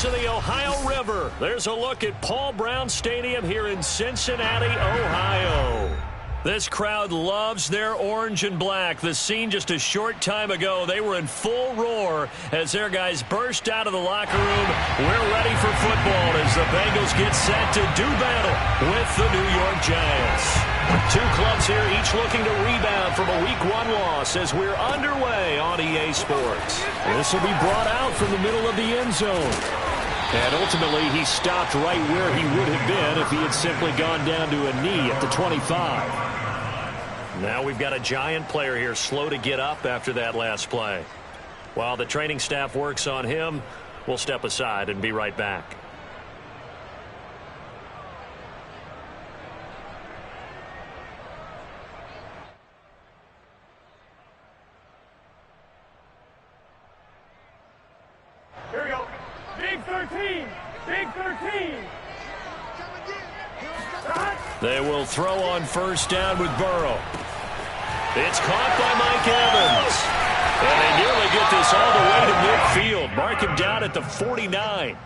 banks of the Ohio River. There's a look at Paul Brown Stadium here in Cincinnati, Ohio. This crowd loves their orange and black. The scene just a short time ago, they were in full roar as their guys burst out of the locker room. We're ready for football as the Bengals get set to do battle with the New York Giants. Two clubs here, each looking to rebound from a Week 1 loss as we're underway on EA Sports. This will be brought out from the middle of the end zone. And ultimately, he stopped right where he would have been if he had simply gone down to a knee at the 25. Now we've got a Giant player here slow to get up after that last play. While the training staff works on him, we'll step aside and be right back. Here we go. Big 13. Big 13. They will throw on first down with Burrow. It's caught by Mike Evans. And they nearly get this all the way to midfield. Mark him down at the 49.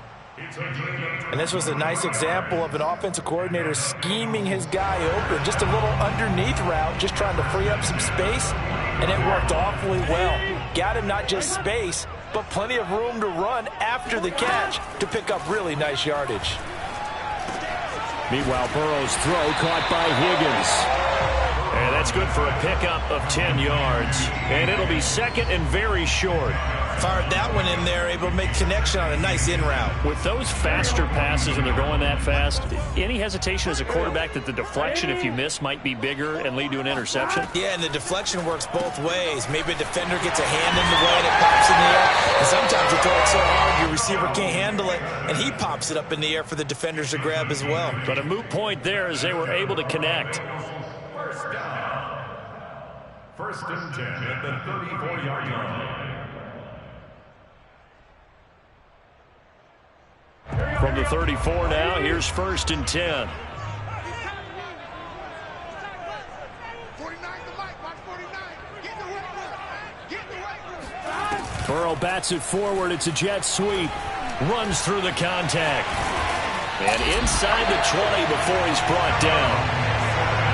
And this was a nice example of an offensive coordinator scheming his guy open. Just a little underneath route, just trying to free up some space. And it worked awfully well. Got him not just space, but plenty of room to run after the catch to pick up really nice yardage. Meanwhile, Burrow's throw caught by Higgins. And that's good for a pickup of 10 yards. And it'll be second and very short. Fired that one in there, able to make connection on a nice in route. With those faster passes and they're going that fast, any hesitation as a quarterback that the deflection, if you miss, might be bigger and lead to an interception? Yeah, and the deflection works both ways. Maybe a defender gets a hand in the way and it pops in the air. And sometimes you throw it so hard your receiver can't handle it, and he pops it up in the air for the defenders to grab as well. But a moot point there as they were able to connect. First down. First and 10 at the 34-yard line. From the 34 now, here's first and 10. Burrow bats it forward. It's a jet sweep. Runs through the contact. And inside the 20 before he's brought down.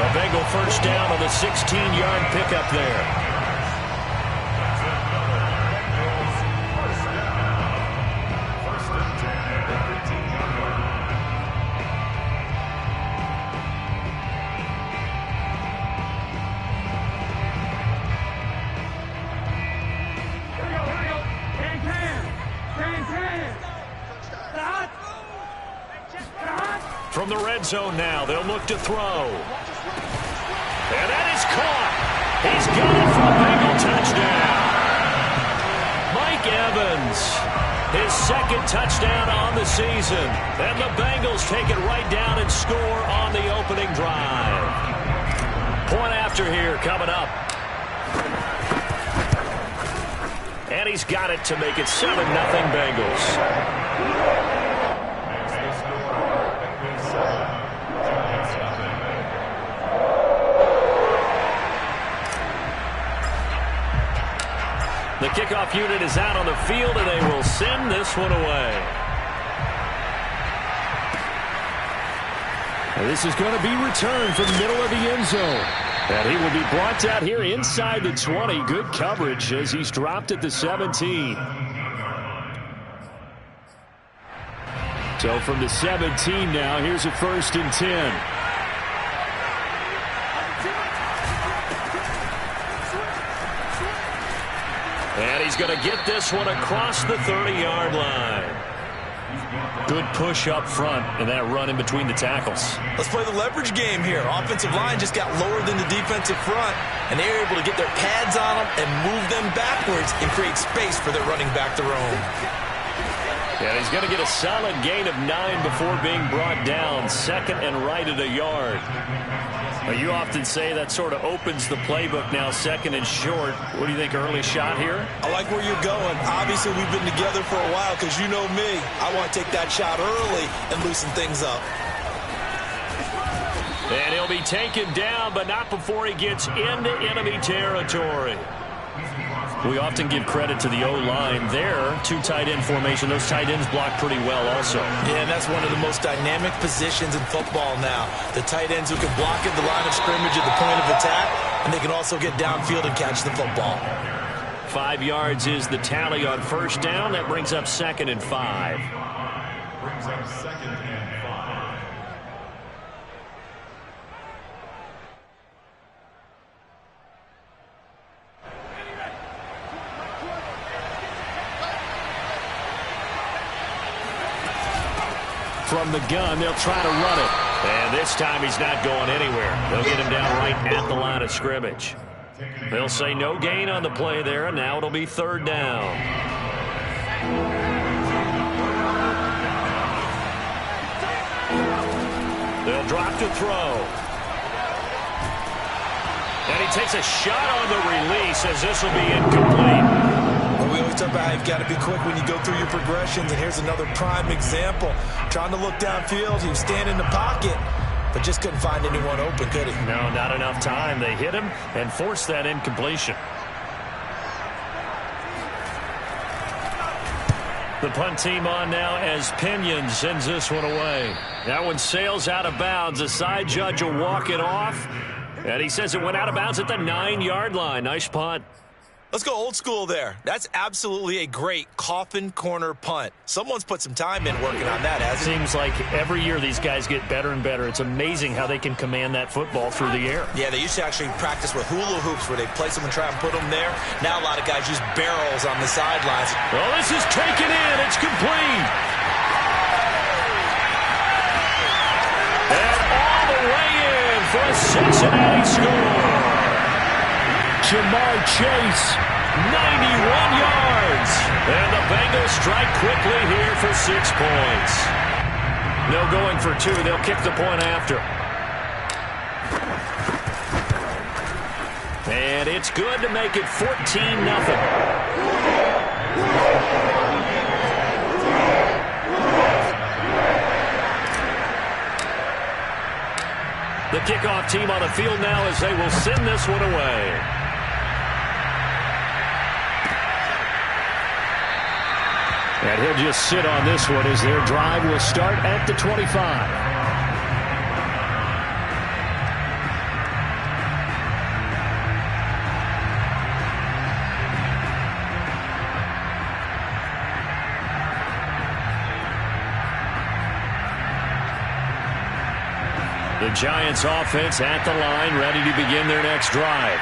A Bengal first down on the 16-yard pickup there. From the red zone now, they'll look to throw. And that is caught. He's got it for a Bengal touchdown. Mike Evans, his second touchdown on the season. And the Bengals take it right down and score on the opening drive. Point after here coming up. And he's got it to make it 7-0 Bengals. The kickoff unit is out on the field, and they will send this one away. And this is going to be returned from the middle of the end zone. And he will be brought out here inside the 20. Good coverage as he's dropped at the 17. So from the 17 now, here's a first and 10. And he's going to get this one across the 30-yard line. Good push up front and that run in between the tackles. Let's play the leverage game here. Offensive line just got lower than the defensive front, and they were able to get their pads on them and move them backwards and create space for their running back to roam. And he's going to get a solid gain of 9 before being brought down. Second and right at a yard. Well, you often say that sort of opens the playbook now, second and short. What do you think, early shot here? I like where you're going. Obviously, we've been together for a while because you know me. I want to take that shot early and loosen things up. And he'll be taken down, but not before he gets into enemy territory. We often give credit to the O-line there. Two tight end formation. Those tight ends block pretty well also. Yeah, and that's one of the most dynamic positions in football now. The tight ends who can block at the line of scrimmage at the point of attack, and they can also get downfield and catch the football. 5 yards is the tally on first down. That brings up 2nd and 5. Brings up 2nd and 5. From the gun, they'll try to run it. And this time he's not going anywhere. They'll get him down right at the line of scrimmage. They'll say no gain on the play there, and now it'll be 3rd down. They'll drop to throw. And he takes a shot on the release as this will be incomplete. We always talk about how you've got to be quick when you go through your progressions, and here's another prime example. Trying to look downfield, he was standing in the pocket, but just couldn't find anyone open, could he? No, not enough time. They hit him and forced that incompletion. The punt team on now as Pinion sends this one away. That one sails out of bounds. The side judge will walk it off, and he says it went out of bounds at the 9-yard line. Nice punt. Let's go old school there. That's absolutely a great coffin corner punt. Someone's put some time in working on that, hasn't it? Seems like every year these guys get better and better. It's amazing how they can command that football through the air. Yeah, they used to actually practice with hula hoops where they place them and try and put them there. Now a lot of guys use barrels on the sidelines. Well, this is taken in. It's complete. And all the way in for a Cincinnati score. Ja'Marr Chase, 91 yards. And the Bengals strike quickly here for 6 points. No going for 2. They'll kick the point after. And it's good to make it 14-0. The kickoff team on the field now as they will send this one away. And he'll just sit on this one as their drive will start at the 25. The Giants offense at the line, ready to begin their next drive.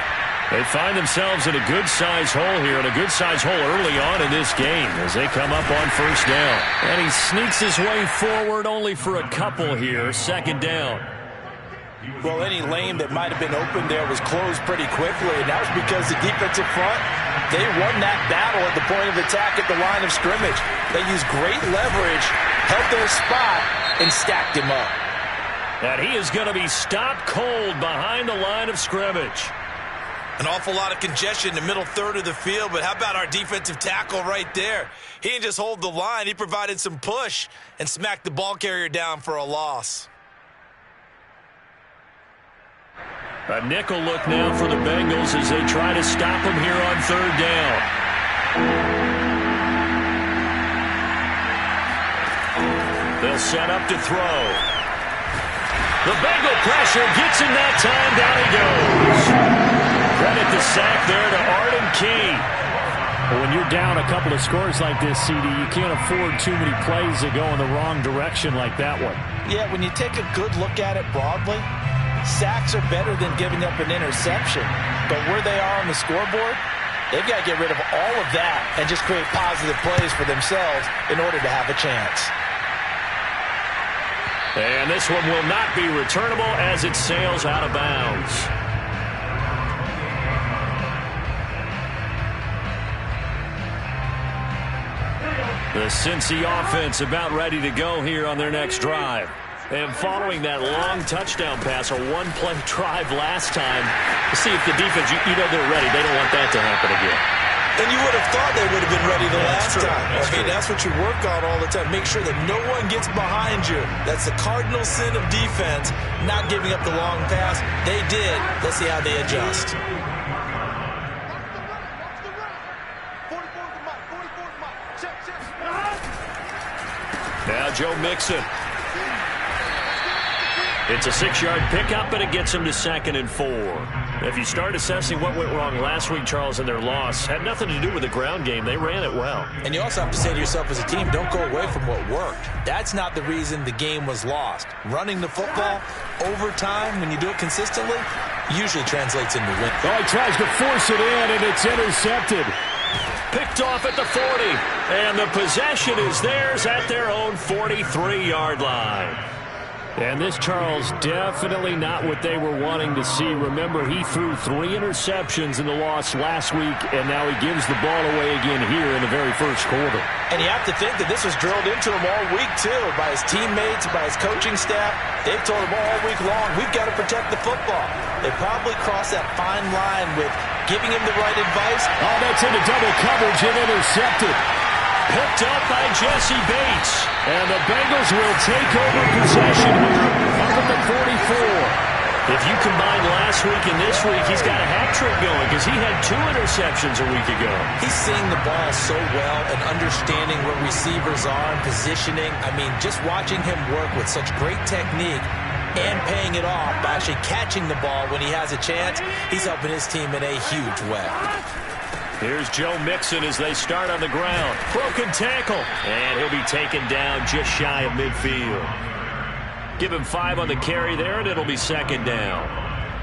They find themselves in a good-sized hole here, and a good-sized hole early on in this game as they come up on first down. And he sneaks his way forward only for a couple here, 2nd down. Well, any lane that might have been open there was closed pretty quickly, and that was because the defensive front, they won that battle at the point of attack at the line of scrimmage. They used great leverage, held their spot, and stacked him up. And he is going to be stopped cold behind the line of scrimmage. An awful lot of congestion in the middle third of the field, but how about our defensive tackle right there? He didn't just hold the line, he provided some push and smacked the ball carrier down for a loss. A nickel look now for the Bengals as they try to stop him here on 3rd down. They'll set up to throw. The Bengal pressure gets him that time. Down he goes. Credit the sack there to Arden Key. Well, when you're down a couple of scores like this, CD, you can't afford too many plays that go in the wrong direction like that one. Yeah, when you take a good look at it broadly, sacks are better than giving up an interception. But where they are on the scoreboard, they've got to get rid of all of that and just create positive plays for themselves in order to have a chance. And this one will not be returnable as it sails out of bounds. The Cincy offense about ready to go here on their next drive. And following that long touchdown pass, a one-play drive last time, to see if the defense, you know they're ready. They don't want that to happen again. And you would have thought they would have been ready the last time. That's what you work on all the time. Make sure that no one gets behind you. That's the cardinal sin of defense, not giving up the long pass. They did. Let's see how they adjust. Now Joe Mixon. It's a 6-yard pickup, and it gets him to 2nd and 4. If you start assessing what went wrong last week, Charles, in their loss, had nothing to do with the ground game. They ran it well. And you also have to say to yourself as a team, don't go away from what worked. That's not the reason the game was lost. Running the football over time, when you do it consistently, usually translates into win. Oh, he tries to force it in, and it's intercepted. Picked off at the 40, and the possession is theirs at their own 43-yard line. And this, Charles, definitely not what they were wanting to see. Remember, he threw 3 interceptions in the loss last week, and now he gives the ball away again here in the very first quarter. And you have to think that this was drilled into him all week, too, by his teammates, by his coaching staff. They've told him all week long, we've got to protect the football. They probably crossed that fine line with giving him the right advice. Oh, that's into double coverage and intercepted. Picked up by Jesse Bates. And the Bengals will take over possession here up at the 44. If you combine last week and this week, he's got a hat trick going because he had 2 interceptions a week ago. He's seeing the ball so well and understanding where receivers are and positioning. I mean, just watching him work with such great technique and paying it off by actually catching the ball when he has a chance, he's helping his team in a huge way. Here's Joe Mixon as they start on the ground. Broken tackle. And he'll be taken down just shy of midfield. Give him 5 on the carry there, and it'll be 2nd down.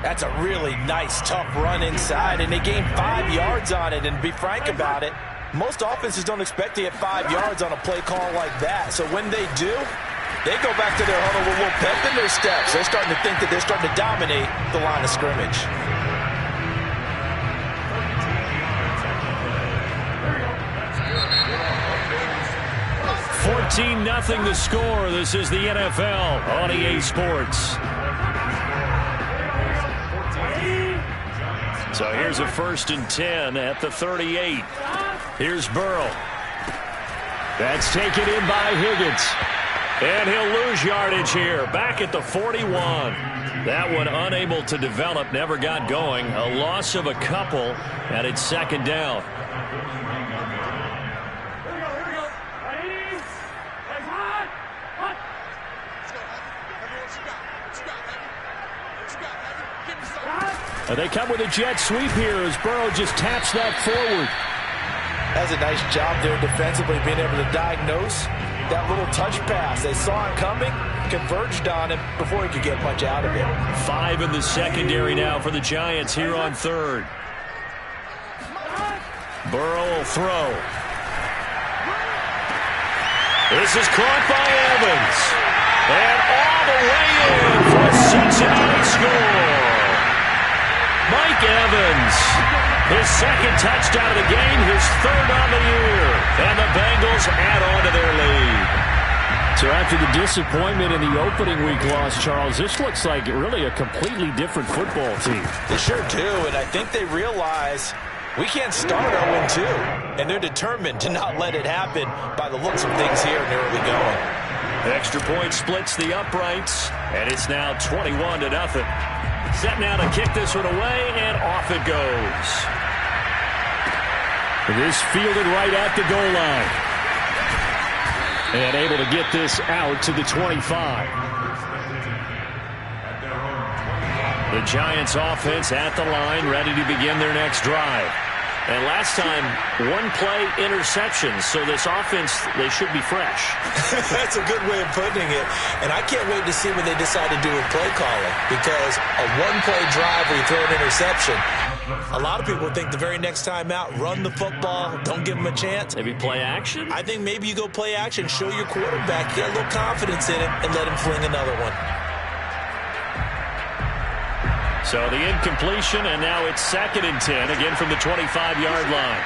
That's a really nice, tough run inside, and they gained 5 yards on it. And to be frank about it, most offenses don't expect to get 5 yards on a play call like that. So when they do, they go back to their huddle with a little pep in their steps. They're starting to think that they're starting to dominate the line of scrimmage. 14-0 the score. This is the NFL on EA Sports. So here's a 1st and 10 at the 38. Here's Burrow. That's taken in by Higgins. And he'll lose yardage here. Back at the 41. That one unable to develop, never got going. A loss of a couple, and it's 2nd down. And they come with a jet sweep here as Burrow just taps that forward. That's a nice job there defensively, being able to diagnose that little touch pass. They saw it coming, converged on him before he could get much out of it. 5 in the secondary now for the Giants here on 3rd. Burrow will throw. This is caught by Evans. And all the way in for a Cincinnati score. Mike Evans, his 2nd touchdown of the game, his 3rd on the year. And the Bengals add on to their lead. So after the disappointment in the opening week loss, Charles, this looks like really a completely different football team. They sure do, and I think they realize we can't start 0-2, and they're determined to not let it happen by the looks of things here in the early going. Extra point splits the uprights, and it's now 21-0. Set now to kick this one away, and off it goes. This fielded right at the goal line. And able to get this out to the 25. The Giants offense at the line, ready to begin their next drive. And last time, 1-play interceptions, so this offense, they should be fresh. That's a good way of putting it. And I can't wait to see what they decide to do with play calling, because a 1-play drive where you throw an interception, a lot of people think the very next time out, run the football, don't give them a chance. Maybe play action? I think maybe you go play action, show your quarterback, get a little confidence in it, and let him fling another one. So the incompletion, and now it's 2nd and 10, again from the 25-yard line.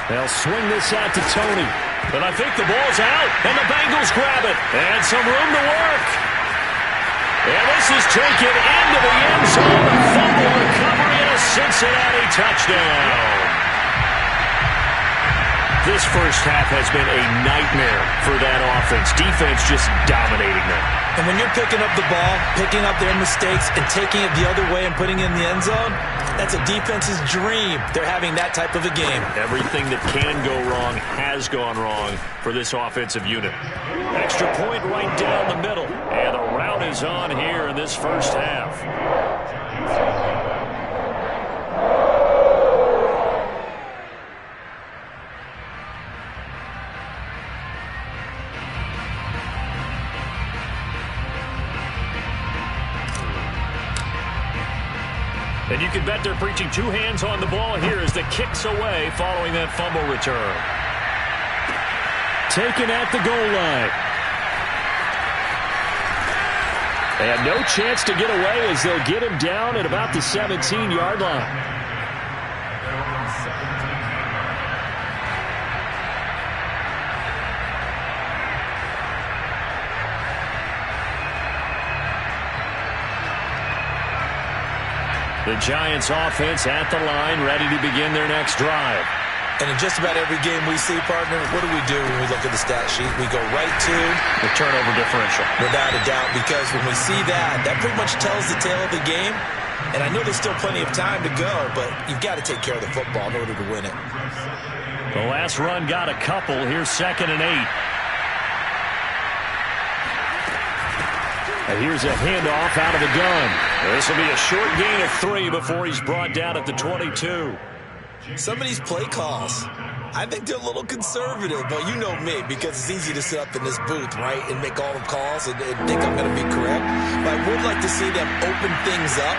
They'll swing this out to Tony. But I think the ball's out, and the Bengals grab it. And some room to work. And this is taken into the end zone. A fumble recovery and a Cincinnati touchdown. This first half has been a nightmare for that offense. Defense just dominating them. And when you're picking up the ball, picking up their mistakes, and taking it the other way and putting it in the end zone, that's a defense's dream. They're having that type of a game. Everything that can go wrong has gone wrong for this offensive unit. Extra point right down the middle. And the rout is on here in this first half. And you can bet they're preaching two hands on the ball here as the kick's away following that fumble return. Taken at the goal line. And no chance to get away as they'll get him down at about the 17-yard line. The Giants offense at the line, ready to begin their next drive. And in just about every game we see, partner, what do when we look at the stat sheet? We go right to the turnover differential. Without a doubt, because when we see that, that pretty much tells the tale of the game. And I know there's still plenty of time to go, but you've got to take care of the football in order to win it. The last run got a couple. Here's 2nd and 8. And here's a handoff out of the gun. This will be a short gain of 3 before he's brought down at the 22. Some of these play calls, I think they're a little conservative. But you know me, because it's easy to sit up in this booth, right, and make all the calls and think I'm going to be correct. But I would like to see them open things up,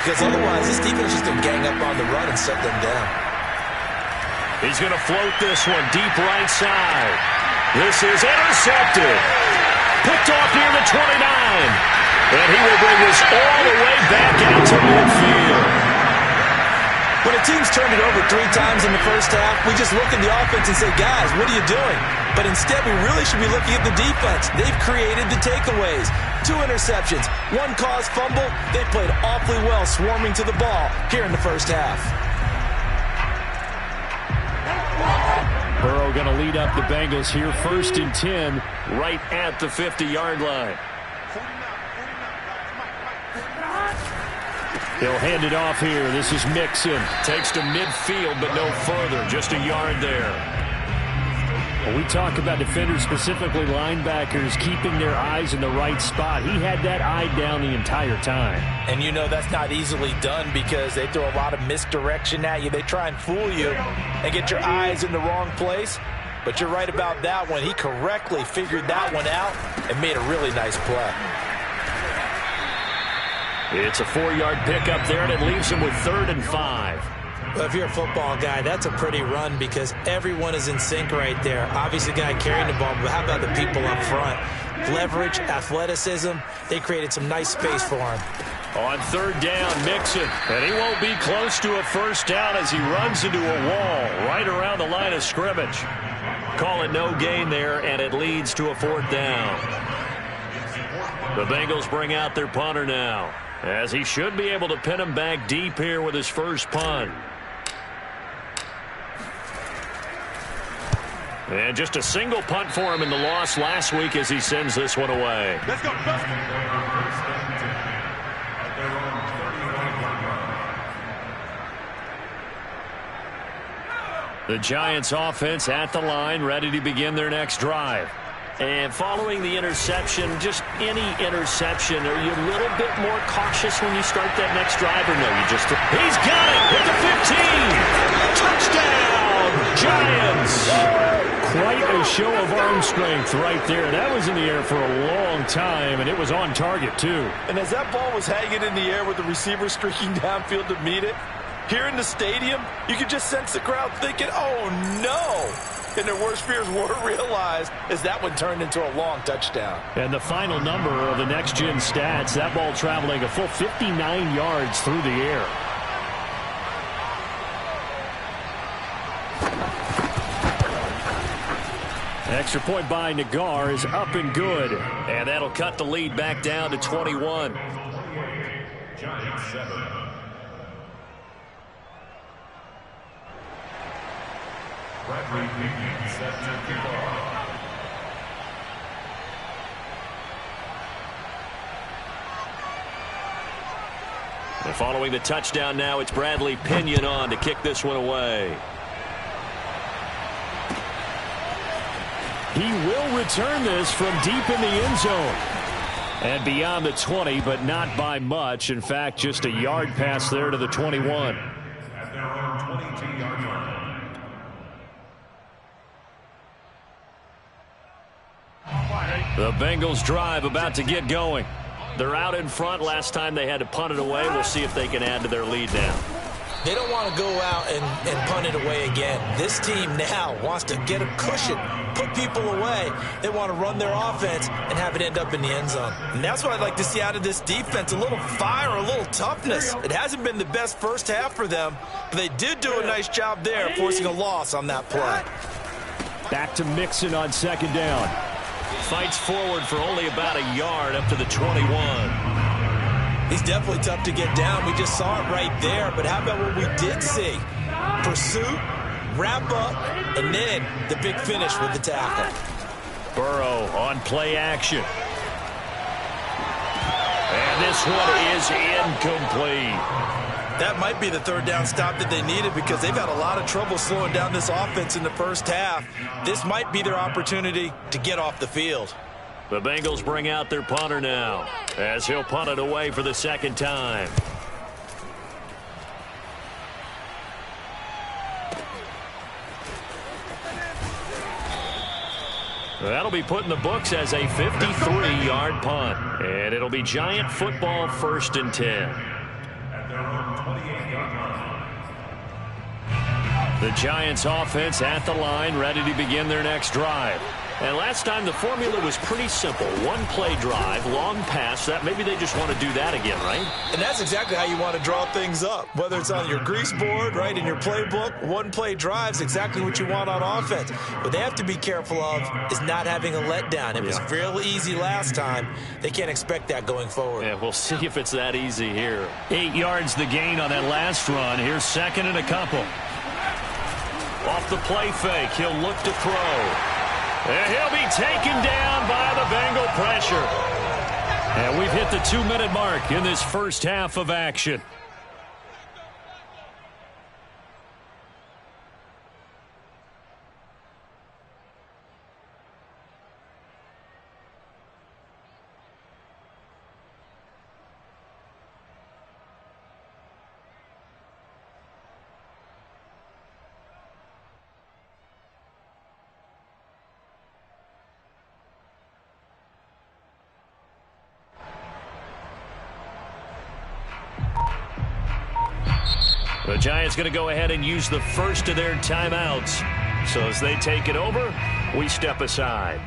because otherwise this defense is going to gang up on the run and shut them down. He's going to float this one deep right side. This is intercepted. Picked off near the 29. And he will bring this all the way back out to midfield. When a team's turned it over 3 times in the first half, we just look at the offense and say, guys, what are you doing? But instead, we really should be looking at the defense. They've created the takeaways. 2 interceptions, 1 caused fumble. They played awfully well swarming to the ball here in the first half. Burrow going to lead up the Bengals here, 1st and 10, right at the 50-yard line. He'll hand it off here. This is Mixon. Takes to midfield, but no further. Just a yard there. When we talk about defenders, specifically linebackers, keeping their eyes in the right spot, he had that eye down the entire time. And you know that's not easily done because they throw a lot of misdirection at you. They try and fool you and get your eyes in the wrong place. But you're right about that one. He correctly figured that one out and made a really nice play. It's a 4-yard pickup there, and it leaves him with 3rd and 5. Well, if you're a football guy, that's a pretty run because everyone is in sync right there. Obviously, the guy carrying the ball, but how about the people up front? Leverage, athleticism, they created some nice space for him. On 3rd down, Mixon, and he won't be close to a first down as he runs into a wall right around the line of scrimmage. Call it no gain there, and it leads to a 4th down. The Bengals bring out their punter now, as he should be able to pin him back deep here with his first punt. And just a single punt for him in the loss last week as he sends this one away. Let's go. The Giants offense at the line, ready to begin their next drive. And following the interception, just any interception, are you a little bit more cautious when you start that next drive, or no? You just he's got it at the 15. Touchdown, Giants. Quite a show of arm strength right there. That was in the air for a long time, and it was on target, too. And as that ball was hanging in the air with the receiver streaking downfield to meet it, here in the stadium, you could just sense the crowd thinking, oh, no. And their worst fears were realized as that one turned into a long touchdown. And the final number of the next-gen stats, that ball traveling a full 59 yards through the air. Extra point by Nagar is up and good. And that'll cut the lead back down to 21. Giants 7. Bradley Pinion set to kick off. And following the touchdown now, it's Bradley Pinion on to kick this one away. He will return this from deep in the end zone. And beyond the 20, but not by much. In fact, just a yard pass there to the 21. At their own 22-yard line. The Bengals drive about to get going. They're out in front. Last time they had to punt it away. We'll see if they can add to their lead now. They don't want to go out and punt it away again. This team now wants to get a cushion, put people away. They want to run their offense and have it end up in the end zone. And that's what I'd like to see out of this defense, a little fire, a little toughness. It hasn't been the best first half for them, but they did do a nice job there, forcing a loss on that play. Back to Mixon on second down. Fights forward for only about a yard up to the 21. He's definitely tough to get down. We just saw it right there. But how about what we did see? Pursuit, wrap up, and then the big finish with the tackle. Burrow on play action. And this one is incomplete. That might be the third down stop that they needed because they've had a lot of trouble slowing down this offense in the first half. This might be their opportunity to get off the field. The Bengals bring out their punter now as he'll punt it away for the second time. That'll be put in the books as a 53-yard punt. And it'll be Giant football 1st and 10. The Giants offense at the line, ready to begin their next drive. And last time the formula was pretty simple. One play drive, long pass. That maybe they just want to do that again, right? And that's exactly how you want to draw things up. Whether it's on your grease board, right, in your playbook, one play drives exactly what you want on offense. What they have to be careful of is not having a letdown. It was real easy last time. They can't expect that going forward. Yeah, we'll see if it's that easy here. 8 yards the gain on that last run. Here's second and a couple. Off the play fake, he'll look to throw. And he'll be taken down by the Bengal pressure. And we've hit the 2-minute mark in this first half of action. The Giants going to go ahead and use the first of their timeouts. So as they take it over, we step aside.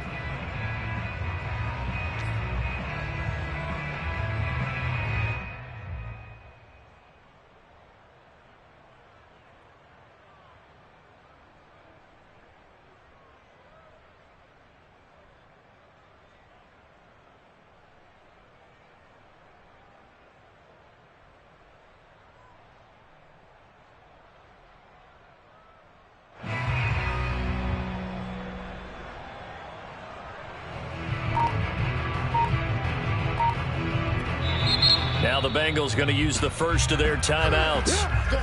Now the Bengals going to use the first of their timeouts.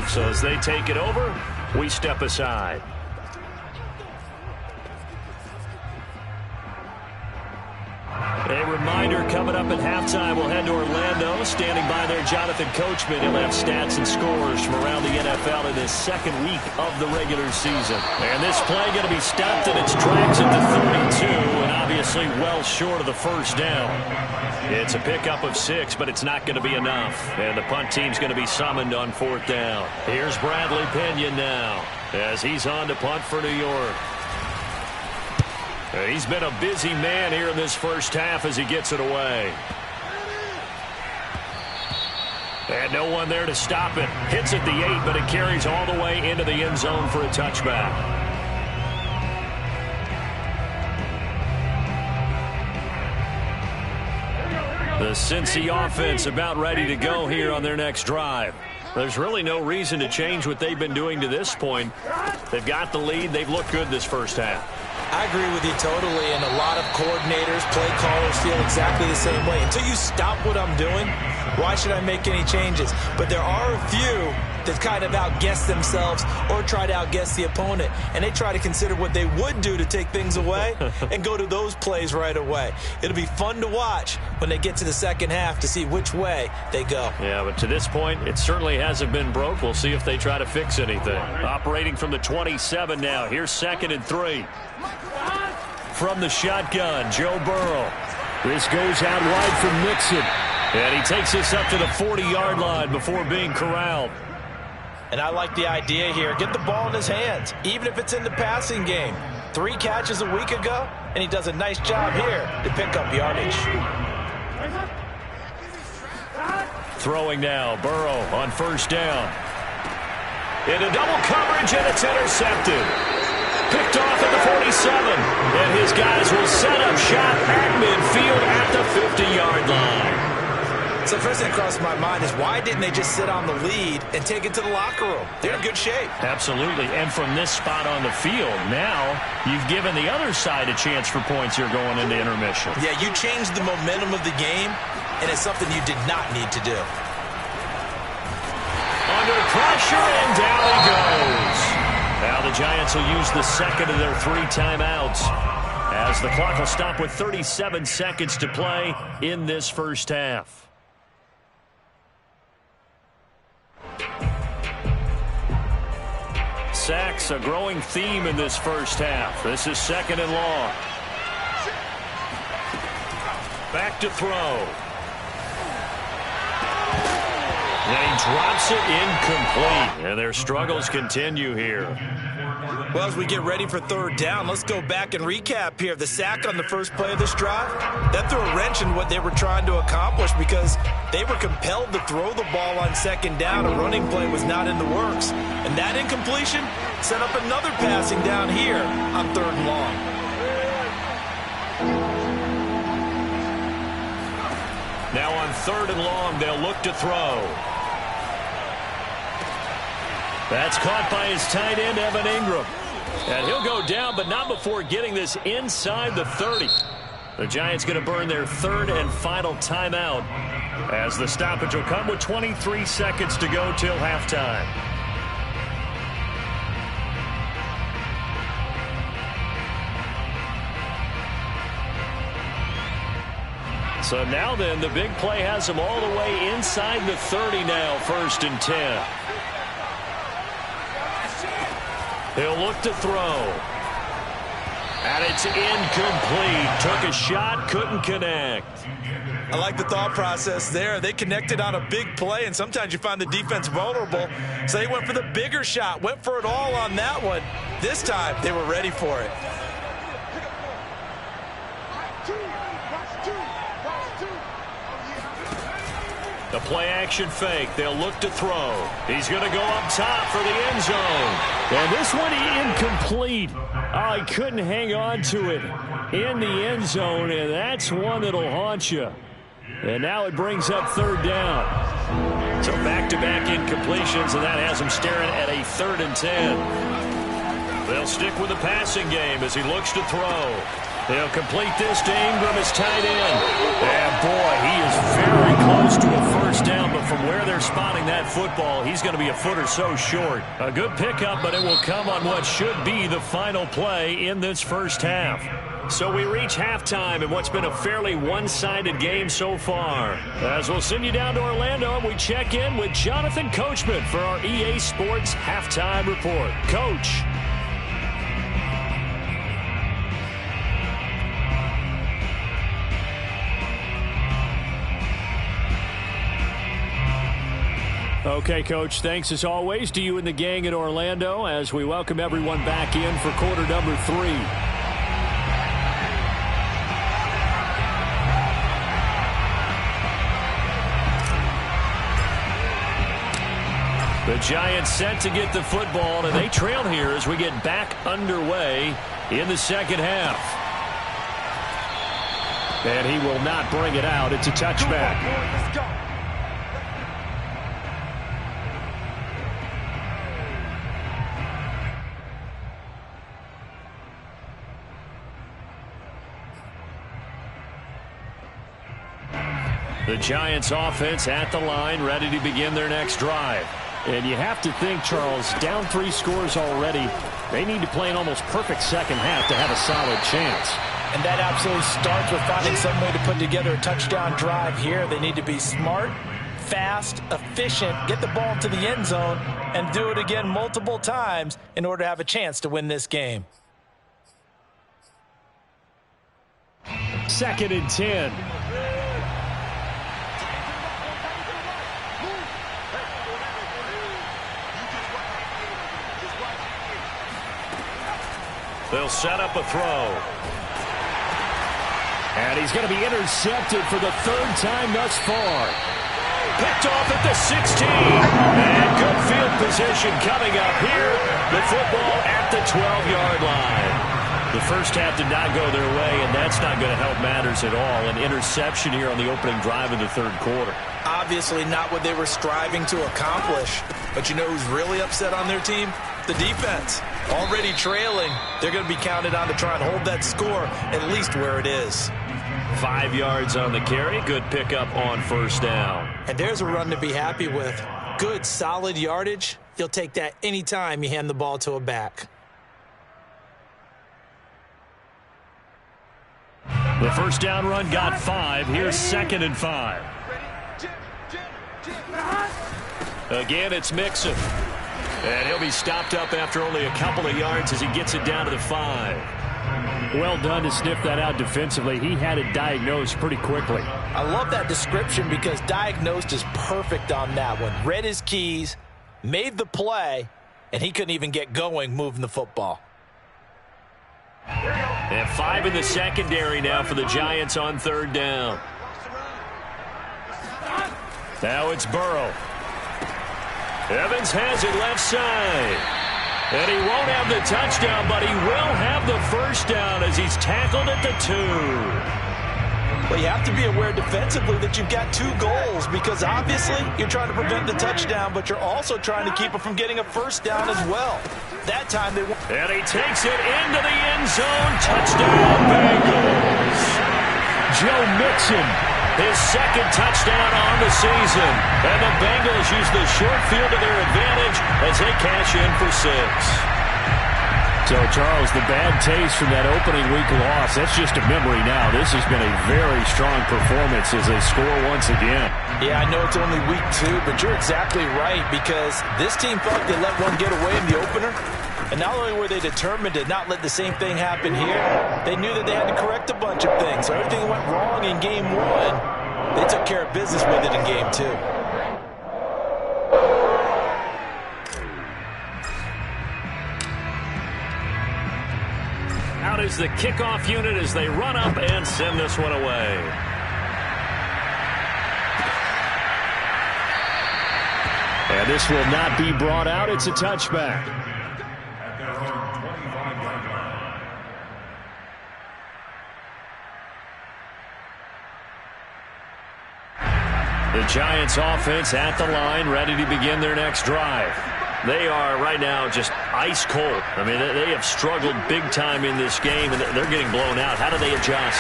So as they take it over, we step aside. A reminder, coming up at halftime, we'll head to Orlando. Standing by there, Jonathan Coachman. He'll have stats and scores from around the NFL in this second week of the regular season. And this play going to be stopped in its tracks at the 32, and obviously well short of the first down. It's a pickup of 6, but it's not going to be enough. And the punt team's going to be summoned on 4th down. Here's Bradley Pinion now as he's on to punt for New York. He's been a busy man here in this first half as he gets it away. And no one there to stop it. Hits at the 8, but it carries all the way into the end zone for a touchback. The Cincy offense about ready to go here on their next drive. There's really no reason to change what they've been doing to this point. They've got the lead. They've looked good this first half. I agree with you totally, and a lot of coordinators, play callers feel exactly the same way. Until you stop what I'm doing, why should I make any changes? But there are a few that kind of outguess themselves or try to outguess the opponent, and they try to consider what they would do to take things away and go to those plays right away. It'll be fun to watch when they get to the second half to see which way they go. Yeah, but to this point, it certainly hasn't been broke. We'll see if they try to fix anything. Operating from the 27 now. Here's 2nd and 3. From the shotgun, Joe Burrow. This goes out wide for Mixon. And he takes this up to the 40-yard line before being corralled. And I like the idea here. Get the ball in his hands, even if it's in the passing game. 3 catches a week ago, and he does a nice job here to pick up yardage. Throwing now, Burrow on 1st down. Into double coverage, and it's intercepted. Picked off at the 47, and his guys will set up shop at midfield at the 50-yard line. So first thing that crossed my mind is why didn't they just sit on the lead and take it to the locker room? They're in good shape. Absolutely, and from this spot on the field, now you've given the other side a chance for points here going into intermission. Yeah, you changed the momentum of the game, and it's something you did not need to do. Under pressure, and down he goes. Now the Giants will use the second of their 3 timeouts as the clock will stop with 37 seconds to play in this first half. Sacks, a growing theme in this first half. This is 2nd and long. Back to throw. And he drops it incomplete. And their struggles continue here. Well, as we get ready for 3rd down, let's go back and recap here. The sack on the first play of this drive, that threw a wrench in what they were trying to accomplish because they were compelled to throw the ball on 2nd down. A running play was not in the works. And that incompletion set up another passing down here on 3rd and long. Now on 3rd and long, they'll look to throw. That's caught by his tight end, Evan Ingram. And he'll go down, but not before getting this inside the 30. The Giants going to burn their 3rd and final timeout as the stoppage will come with 23 seconds to go till halftime. So now then, the big play has them all the way inside the 30 now, 1st and 10. He'll look to throw. And it's incomplete. Took a shot, couldn't connect. I like the thought process there. They connected on a big play, and sometimes you find the defense vulnerable. So they went for the bigger shot, went for it all on that one. This time, they were ready for it. The play-action fake. They'll look to throw. He's going to go up top for the end zone. And this one incomplete. Oh, he couldn't hang on to it in the end zone, and that's one that'll haunt you. And now it brings up 3rd down. So back-to-back incompletions, and that has him staring at a 3rd and 10. They'll stick with the passing game as he looks to throw. They'll complete this to Ingram, his tight end. And boy, he is very close to a 1st down, but from where they're spotting that football, he's going to be a foot or so short. A good pickup, but it will come on what should be the final play in this first half. So we reach halftime in what's been a fairly one-sided game so far. As we'll send you down to Orlando, and we check in with Jonathan Coachman for our EA Sports Halftime Report. Coach. Okay, Coach, thanks as always to you and the gang in Orlando as we welcome everyone back in for quarter number 3. The Giants set to get the football, and they trail here as we get back underway in the second half. And he will not bring it out. It's a touchback. The Giants offense at the line, ready to begin their next drive. And you have to think, Charles, down 3 scores already. They need to play an almost perfect second half to have a solid chance. And that absolutely starts with finding some way to put together a touchdown drive here. They need to be smart, fast, efficient, get the ball into the end zone, and do it again multiple times in order to have a chance to win this game. 2nd and 10. They'll set up a throw. And he's going to be intercepted for the 3rd time thus far. Picked off at the 16. And good field position coming up here. The football at the 12-yard line. The first half did not go their way, and that's not going to help matters at all. An interception here on the opening drive of the 3rd quarter. Obviously not what they were striving to accomplish. But you know who's really upset on their team? The defense. Already trailing. They're going to be counted on to try and hold that score at least where it is. 5 yards on the carry. Good pickup on 1st down. And there's a run to be happy with. Good, solid yardage. You'll take that anytime you hand the ball to a back. The 1st down run got 5. Here's 2nd and 5. Again, it's Mixon. And he'll be stopped up after only a couple of yards as he gets it down to the 5. Well done to sniff that out defensively. He had it diagnosed pretty quickly. I love that description because diagnosed is perfect on that one. Read his keys, made the play, and he couldn't even get going moving the football. And 5 in the secondary now for the Giants on 3rd down. Now it's Burrow. Evans has it left side. And he won't have the touchdown, but he will have the 1st down as he's tackled at the 2. Well, you have to be aware defensively that you've got 2 goals because obviously you're trying to prevent the touchdown, but you're also trying to keep it from getting a 1st down as well. That time they won. And he takes it into the end zone. Touchdown, Bengals. Joe Mixon. His 2nd touchdown on the season. And the Bengals use the short field to their advantage as they cash in for 6. So, Charles, the bad taste from that opening week loss, that's just a memory now. This has been a very strong performance as they score once again. Yeah, I know it's only week 2, but you're exactly right because this team felt they let one get away in the opener. And not only were they determined to not let the same thing happen here, they knew that they had to correct a bunch of things. So everything that went wrong in game 1, they took care of business with it in game 2. Out is the kickoff unit as they run up and send this one away. And this will not be brought out. It's a touchback. The Giants offense at the line, ready to begin their next drive. They are right now just ice cold. I mean, they have struggled big time in this game, and they're getting blown out. How do they adjust?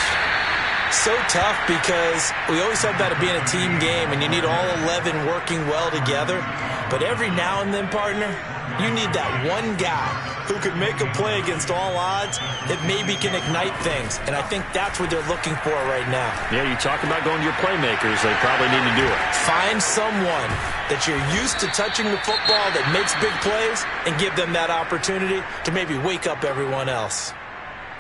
So tough because we always talk about it being a team game, and you need all 11 working well together. But every now and then, partner, you need that one guy who could make a play against all odds that maybe can ignite things. And I think that's what they're looking for right now. Yeah, you talk about going to your playmakers. They probably need to do it. Find someone that you're used to touching the football that makes big plays and give them that opportunity to maybe wake up everyone else.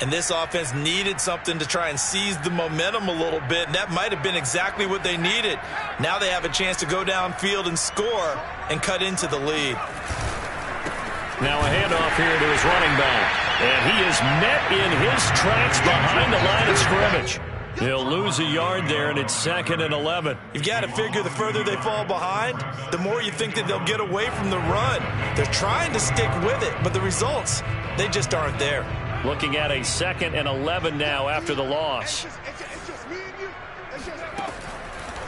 And this offense needed something to try and seize the momentum a little bit, and that might have been exactly what they needed. Now they have a chance to go downfield and score and cut into the lead. Now a handoff here to his running back. And he is met in his tracks behind the line of scrimmage. He'll lose a yard there, and it's 2nd and 11. You've got to figure the further they fall behind, the more you think that they'll get away from the run. They're trying to stick with it, but the results, they just aren't there. Looking at a 2nd and 11 now after the loss.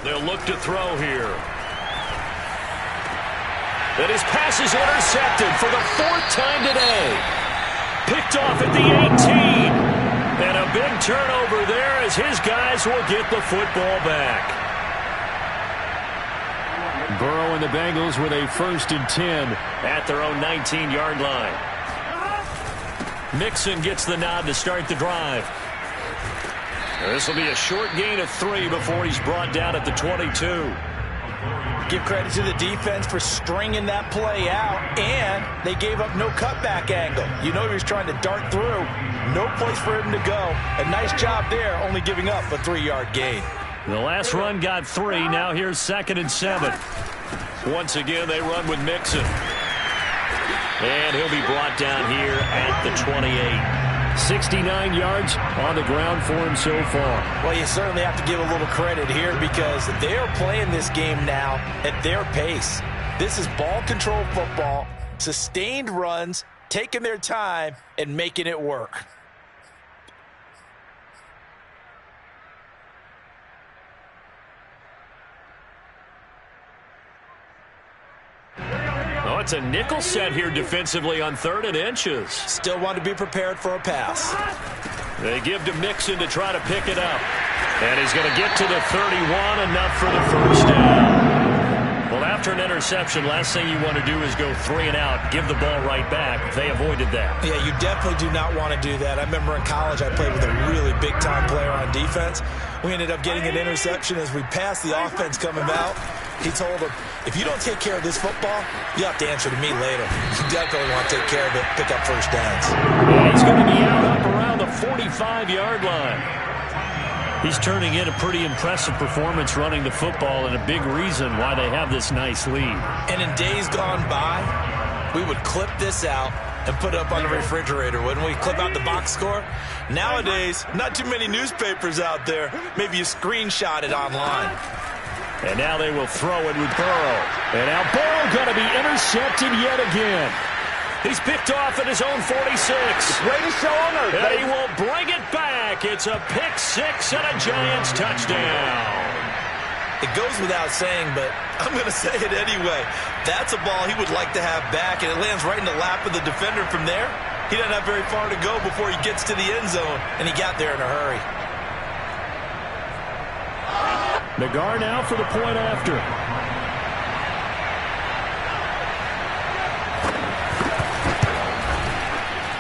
They'll look to throw here. And his pass is intercepted for the 4th time today. Picked off at the 18. And a big turnover there as his guys will get the football back. Burrow and the Bengals with a 1st and 10 at their own 19-yard line. Mixon gets the nod to start the drive. This will be a short gain of 3 before he's brought down at the 22. Give credit to the defense for stringing that play out, and they gave up no cutback angle. You know he was trying to dart through. No place for him to go. A nice job there, only giving up a 3-yard gain. The last run got 3. Now here's 2nd and 7. Once again, they run with Mixon. And he'll be brought down here at the 28. 69 yards on the ground for him so far. Well, you certainly have to give a little credit here because they are playing this game now at their pace. This is ball control football, sustained runs, taking their time, and making it work. Oh, it's a nickel set here defensively on 3rd and inches. Still want to be prepared for a pass. They give to Mixon to try to pick it up. And he's going to get to the 31, enough for the 1st down. Well, after an interception, last thing you want to do is go 3 and out, give the ball right back. They avoided that. Yeah, you definitely do not want to do that. I remember in college I played with a really big-time player on defense. We ended up getting an interception as we passed the offense coming out. He told him, if you don't take care of this football, you have to answer to me later. You definitely want to take care of it, pick up 1st downs. And he's going to be out up around the 45-yard line. He's turning in a pretty impressive performance running the football and a big reason why they have this nice lead. And in days gone by, we would clip this out and put it up on the refrigerator, wouldn't we? Clip out the box score. Nowadays, not too many newspapers out there. Maybe you screenshot it online. And now they will throw it with Burrow. And now Burrow going to be intercepted yet again. He's picked off at his own 46. Greatest show on earth. And he will bring it back. It's a pick 6 and a Giants touchdown. It goes without saying, but I'm going to say it anyway. That's a ball he would like to have back, and it lands right in the lap of the defender from there. He doesn't have very far to go before he gets to the end zone, and he got there in a hurry. Nagar now for the point after.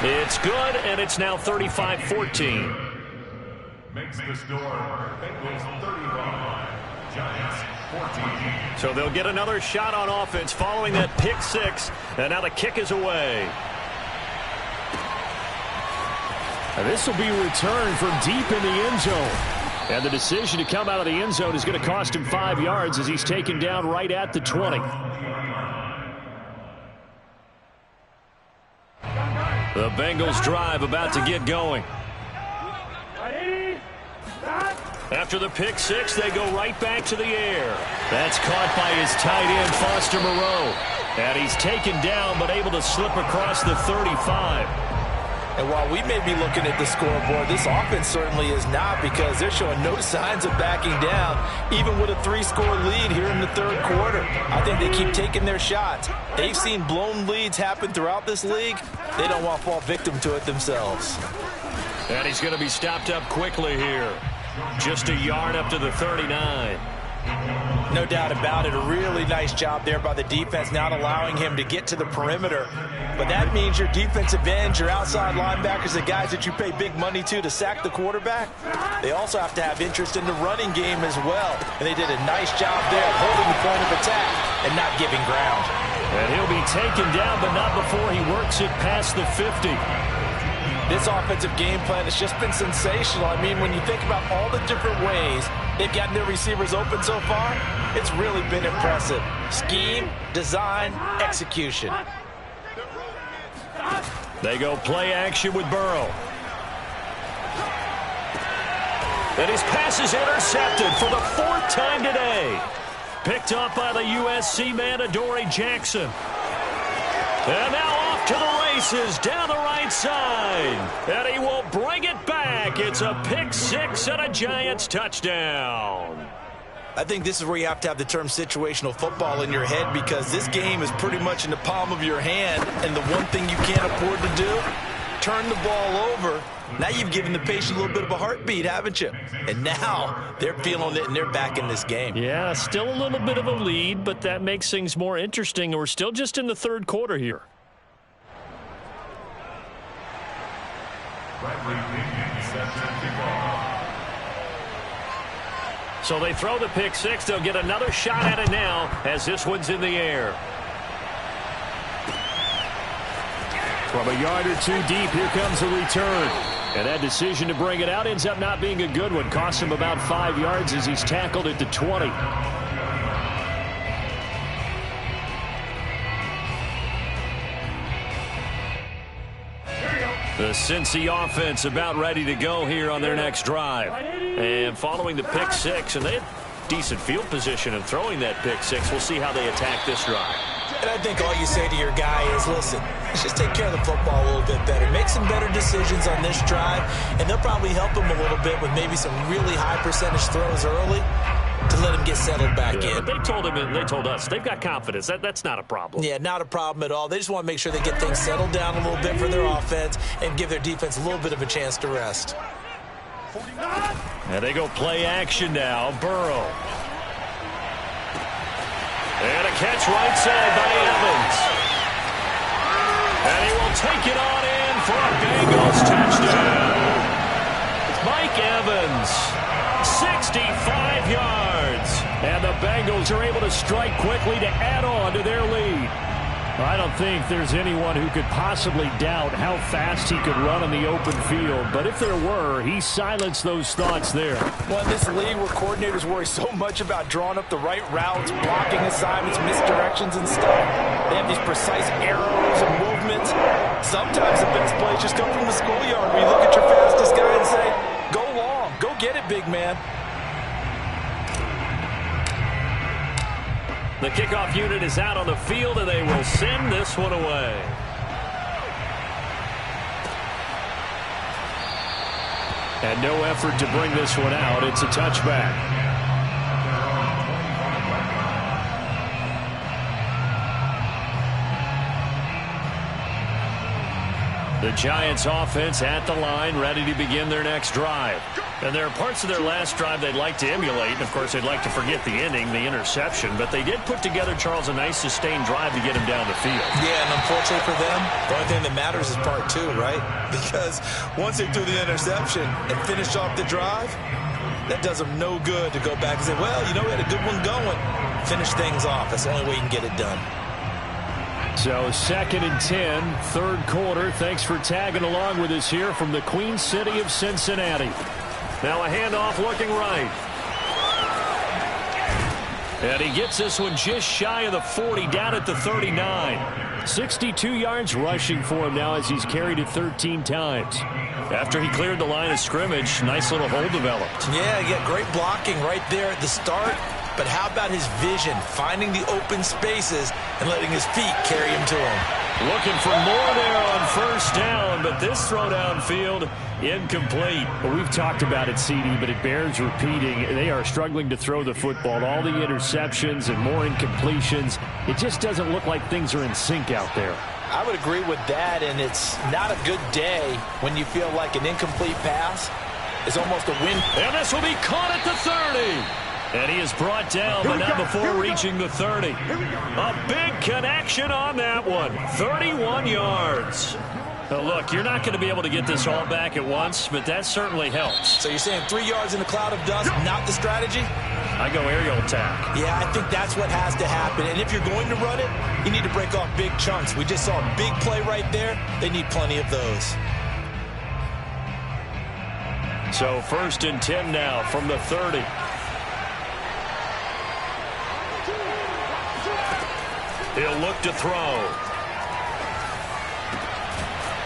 It's good, and it's now 35-14. Makes the score Bengals 35, Giants 14. So they'll get another shot on offense following that pick 6, and now the kick is away. And this will be returned from deep in the end zone. And the decision to come out of the end zone is going to cost him 5 yards as he's taken down right at the 20. The Bengals drive about to get going. After the pick 6, they go right back to the air. That's caught by his tight end, Foster Moreau. And he's taken down but able to slip across the 35. And while we may be looking at the scoreboard, this offense certainly is not, because they're showing no signs of backing down, even with a 3-score lead here in the 3rd quarter. I think they keep taking their shots. They've seen blown leads happen throughout this league. They don't want to fall victim to it themselves. And he's going to be stopped up quickly here. Just a yard up to the 39. No doubt about it. A really nice job there by the defense, not allowing him to get to the perimeter. But that means your defensive ends, your outside linebackers, the guys that you pay big money to sack the quarterback, they also have to have interest in the running game as well. And they did a nice job there of holding the point of attack and not giving ground. And he'll be taken down, but not before he works it past the 50. This offensive game plan has just been sensational. I mean, when you think about all the different ways they've gotten their receivers open so far, it's really been impressive. Scheme, design, execution. They go play action with Burrow. And his pass is intercepted for the 4th time today. Picked up by the USC man, Adoree Jackson. And now off to the races down the right side. And he will bring it back. It's a pick 6 and a Giants touchdown. I think this is where you have to have the term situational football in your head, because this game is pretty much in the palm of your hand, and the one thing you can't afford to do turn the ball over, now you've given the patient a little bit of a heartbeat, haven't you? And now they're feeling it and they're back in this game. Yeah, still a little bit of a lead, but that makes things more interesting. We're still just in the third quarter here. So they throw the pick six. They'll get another shot at it now as this one's in the air. From a yard or two deep, here comes the return. And that decision to bring it out ends up not being a good one. Costs him about 5 yards as he's tackled at the 20. The Cincy offense about ready to go here on their next drive. And following the pick six, and they had decent field position in throwing that pick six. We'll see how they attack this drive. And I think all you say to your guy is, listen, let's just take care of the football a little bit better. Make some better decisions on this drive, and they'll probably help him a little bit with maybe some really high percentage throws early to let him get settled back in. But they told him and they told us they've got confidence. That's not a problem. Yeah, not a problem at all. They just want to make sure they get things settled down a little bit for their offense and give their defense a little bit of a chance to rest. And they go play action now. Burrow. And a catch right side by Evans. And he will take it on in for a Bengals touchdown. It's Mike Evans, 65 yards. And the Bengals are able to strike quickly to add on to their lead. I don't think there's anyone who could possibly doubt how fast he could run on the open field. But if there were, he silenced those thoughts there. Well, in this league where coordinators worry so much about drawing up the right routes, blocking assignments, misdirections and stuff, they have these precise arrows and movements. Sometimes the best plays just come from the schoolyard where you look at your fastest guy and say, go long, go get it, big man. The kickoff unit is out on the field, and they will send this one away. And no effort to bring this one out. It's a touchback. The Giants offense at the line, ready to begin their next drive. And there are parts of their last drive they'd like to emulate. And, of course, they'd like to forget the ending, the interception. But they did put together, Charles, a nice sustained drive to get him down the field. Yeah, and unfortunately for them, the only thing that matters is part two, right? Because once they threw the interception and finished off the drive, that does them no good to go back and say, well, you know, we had a good one going. Finish things off. That's the only way you can get it done. So 2nd and 10, third quarter. Thanks for tagging along with us here from the Queen City of Cincinnati. Now a handoff looking right. And he gets this one just shy of the 40, down at the 39. 62 yards rushing for him now as he's carried it 13 times. After he cleared the line of scrimmage, nice little hole developed. Yeah, he got great blocking right there at the start. But how about his vision, finding the open spaces and letting his feet carry him to him? Looking for more there on first down, but this throw downfield incomplete. Well, we've talked about it, CD, but it bears repeating. They are struggling to throw the football. All the interceptions and more incompletions. It just doesn't look like things are in sync out there. I would agree with that, and it's not a good day when you feel like an incomplete pass is almost a win. And this will be caught at the 30. And he is brought down, but not before reaching the 30. A big connection on that one. 31 yards. Now look, you're not going to be able to get this all back at once, but that certainly helps. So you're saying 3 yards in a cloud of dust, not the strategy? I go aerial attack. Yeah, I think that's what has to happen. And if you're going to run it, you need to break off big chunks. We just saw a big play right there. They need plenty of those. So 1st and 10 now from the 30. He'll look to throw.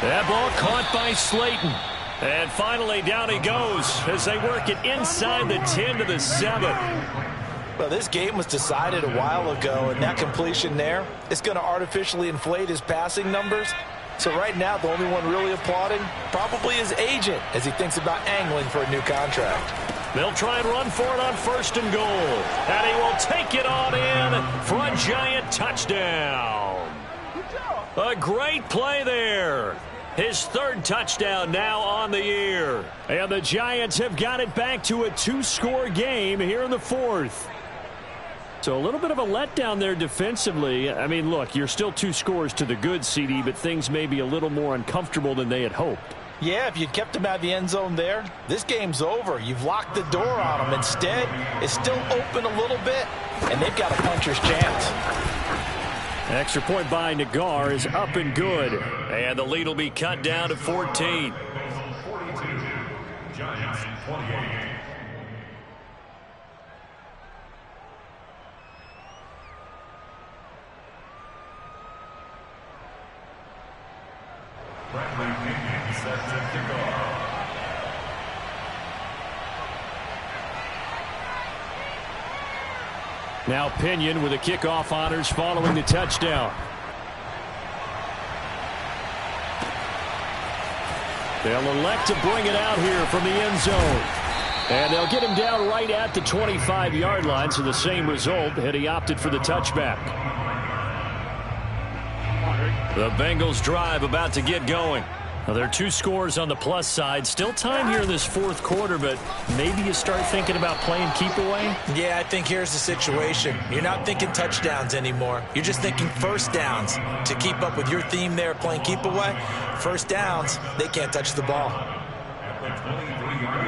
That ball caught by Slayton. And finally down he goes as they work it inside the 10 to the 7. Well, this game was decided a while ago, and that completion there, it's going to artificially inflate his passing numbers. So right now, the only one really applauding probably his agent as he thinks about angling for a new contract. They'll try and run for it on 1st and goal. And he will take it on in for a Giant touchdown. A great play there. His third touchdown now on the year. And the Giants have got it back to a 2-score game here in the fourth. So a little bit of a letdown there defensively. I mean, look, you're still 2 scores to the good, CD, but things may be a little more uncomfortable than they had hoped. Yeah, if you'd kept him out of the end zone there, this game's over. You've locked the door on him. Instead, it's still open a little bit, and they've got a puncher's chance. Extra point by Nagar is up and good. And the lead will be cut down to 14. 42, Giants 28. Bradley Pinion set to kick off. Now Pinion with the kickoff honors following the touchdown. They'll elect to bring it out here from the end zone. And they'll get him down right at the 25-yard line, so the same result had he opted for the touchback. The Bengals drive about to get going. Now, there are 2 scores on the plus side. Still time here in this fourth quarter, but maybe you start thinking about playing keep away? Yeah, I think here's the situation. You're not thinking touchdowns anymore. You're just thinking first downs. To keep up with your theme there, playing keep away, first downs, they can't touch the ball.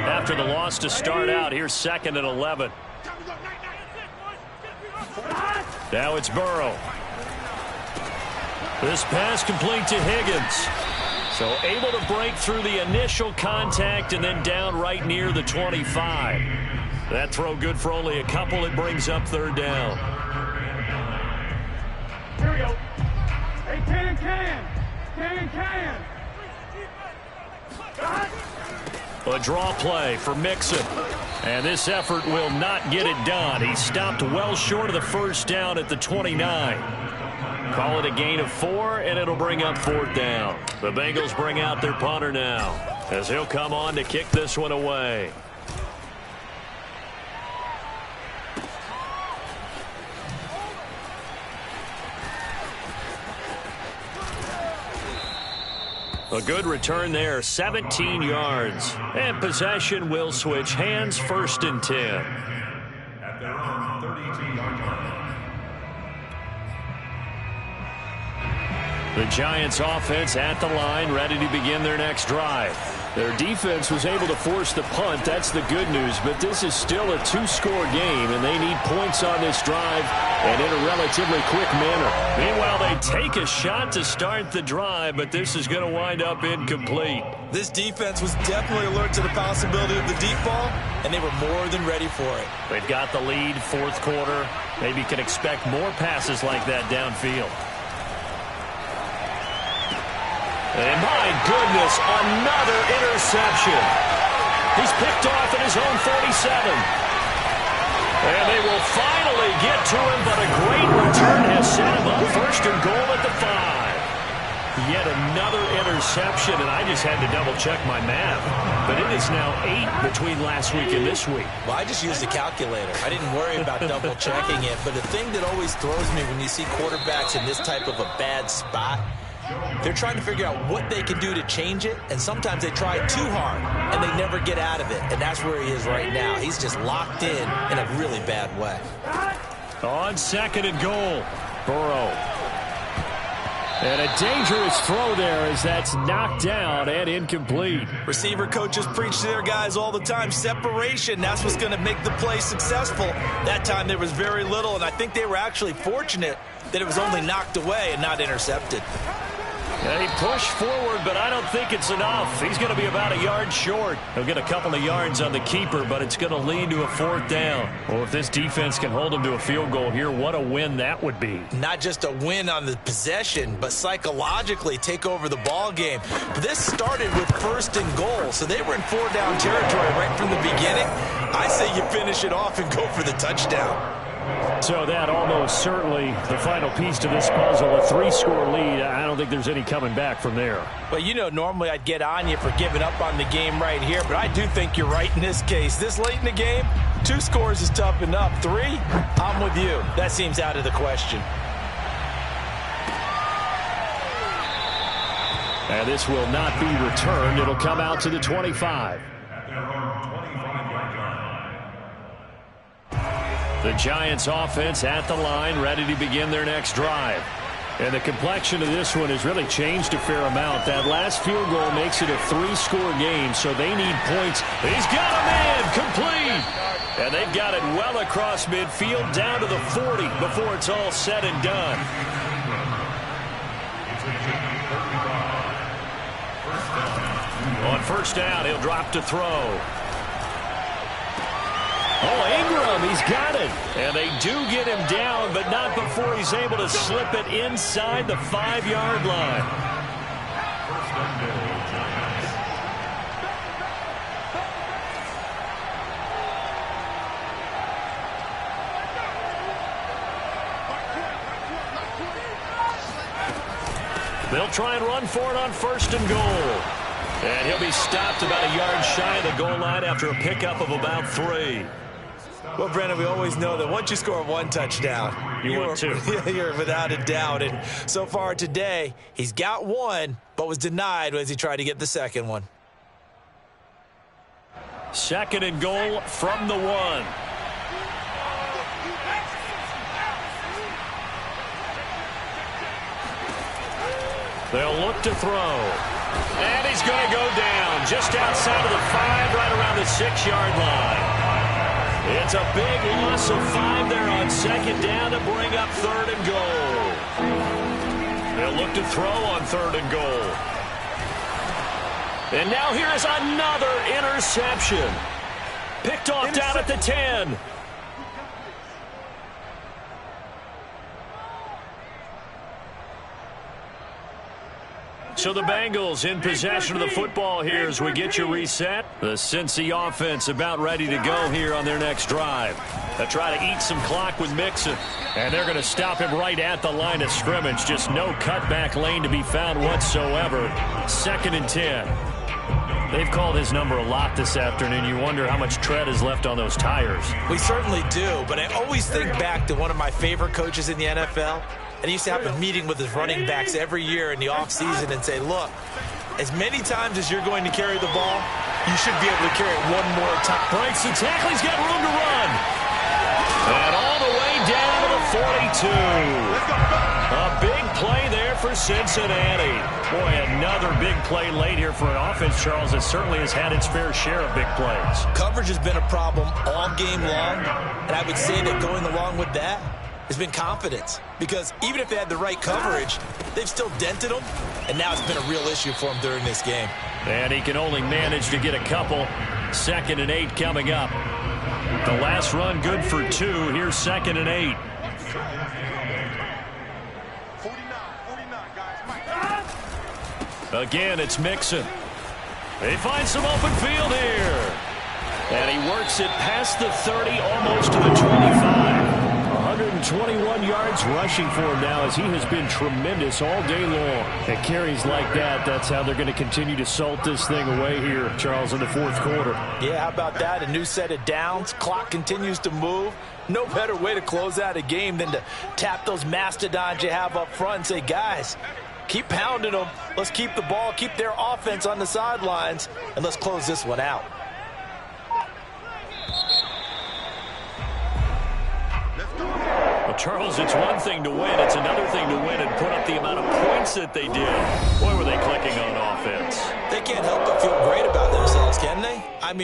After the loss to start out, here's 2nd and 11. Now it's Burrow. This pass complete to Higgins. So able to break through the initial contact and then down right near the 25. That throw good for only a couple. It brings up 3rd down. Here we go. Hey, can. A draw play for Mixon. And this effort will not get it done. He stopped well short of the first down at the 29. Call it a gain of 4, and it'll bring up 4th down. The Bengals bring out their punter now, as he'll come on to kick this one away. A good return there, 17 yards. And possession will switch hands, 1st and 10. At their own 32-yard line. The Giants offense at the line, ready to begin their next drive. Their defense was able to force the punt. That's the good news, but this is still a 2-score game, and they need points on this drive and in a relatively quick manner. Meanwhile, they take a shot to start the drive, but this is going to wind up incomplete. This defense was definitely alert to the possibility of the deep ball, and they were more than ready for it. They've got the lead, 4th quarter. Maybe can expect more passes like that downfield. And my goodness, another interception. He's picked off at his own 47. And they will finally get to him, but a great return has set him up 1st and goal at the 5. Yet another interception, and I just had to double-check my math. But it is now 8 between last week and this week. Well, I just used a calculator. I didn't worry about double-checking it. But the thing that always throws me when you see quarterbacks in this type of a bad spot, they're trying to figure out what they can do to change it, and sometimes they try too hard, and they never get out of it. And that's where he is right now. He's just locked in a really bad way. On 2nd and goal, Burrow. And a dangerous throw there as that's knocked down and incomplete. Receiver coaches preach to their guys all the time. Separation, that's what's going to make the play successful. That time there was very little, and I think they were actually fortunate that it was only knocked away and not intercepted. Yeah, he pushed forward, but I don't think it's enough. He's going to be about a yard short. He'll get a couple of yards on the keeper, but it's going to lead to a 4th down. Well, if this defense can hold him to a field goal here, what a win that would be. Not just a win on the possession, but psychologically take over the ball game. This started with 1st and goal, so they were in 4-down territory right from the beginning. I say you finish it off and go for the touchdown. So that almost certainly the final piece to this puzzle, a 3-score lead. I don't think there's any coming back from there. Well, you know, normally I'd get on you for giving up on the game right here, but I do think you're right in this case. This late in the game, 2 scores is tough enough. 3, I'm with you. That seems out of the question. And this will not be returned. It'll come out to the 25. The Giants offense at the line, ready to begin their next drive. And the complexion of this one has really changed a fair amount. That last field goal makes it a 3-score game, so they need points. He's got a man, complete. And they've got it well across midfield, down to the 40 before it's all said and done. On first down, he'll drop to throw. Oh, Ingram, he's got it. And they do get him down, but not before he's able to slip it inside the 5-yard line. They'll try and run for it on first and goal. And he'll be stopped about a yard shy of the goal line after a pickup of about 3. Well, Brandon, we always know that once you score one touchdown, you're without a doubt. And so far today, he's got one, but was denied as he tried to get the second one. Second and goal from the 1. They'll look to throw. And he's going to go down just outside of the 5, right around the 6-yard line. It's a big loss of 5 there on second down to bring up third and goal. They'll look to throw on third and goal. And now here is another interception. Picked off down at the 10. So the Bengals in possession of the football here as we get you reset. The Cincy offense about ready to go here on their next drive. They'll try to eat some clock with Mixon. And they're going to stop him right at the line of scrimmage. Just no cutback lane to be found whatsoever. Second and 10. They've called his number a lot this afternoon. You wonder how much tread is left on those tires. We certainly do, but I always think back to one of my favorite coaches in the NFL. And he used to have a meeting with his running backs every year in the offseason and say, look, as many times as you're going to carry the ball, you should be able to carry it one more time. Breaks the tackle. He's got room to run. And all the way down to the 42. A big play there for Cincinnati. Boy, another big play late here for an offense, Charles, that certainly has had its fair share of big plays. Coverage has been a problem all game long, and I would say that going along with that has been confidence, because even if they had the right coverage, they've still dented them, and now it's been a real issue for him during this game. And he can only manage to get a couple. Second and 8 coming up. The last run good for 2. Here's second and 8. 49, guys. Again, it's Mixon. They find some open field here. And he works it past the 30, almost to the 25. 121 yards rushing for him now as he has been tremendous all day long. At carries like that, that's how they're going to continue to salt this thing away here, Charles, in the fourth quarter. Yeah, how about that? A new set of downs. Clock continues to move. No better way to close out a game than to tap those mastodons you have up front and say, guys, keep pounding them. Let's keep the ball, keep their offense on the sidelines, and let's close this one out. Well, Charles, it's one thing to win. It's another thing to win and put up the amount of points that they did. Boy, were they clicking on offense. They can't help but feel great about themselves, can they? I mean,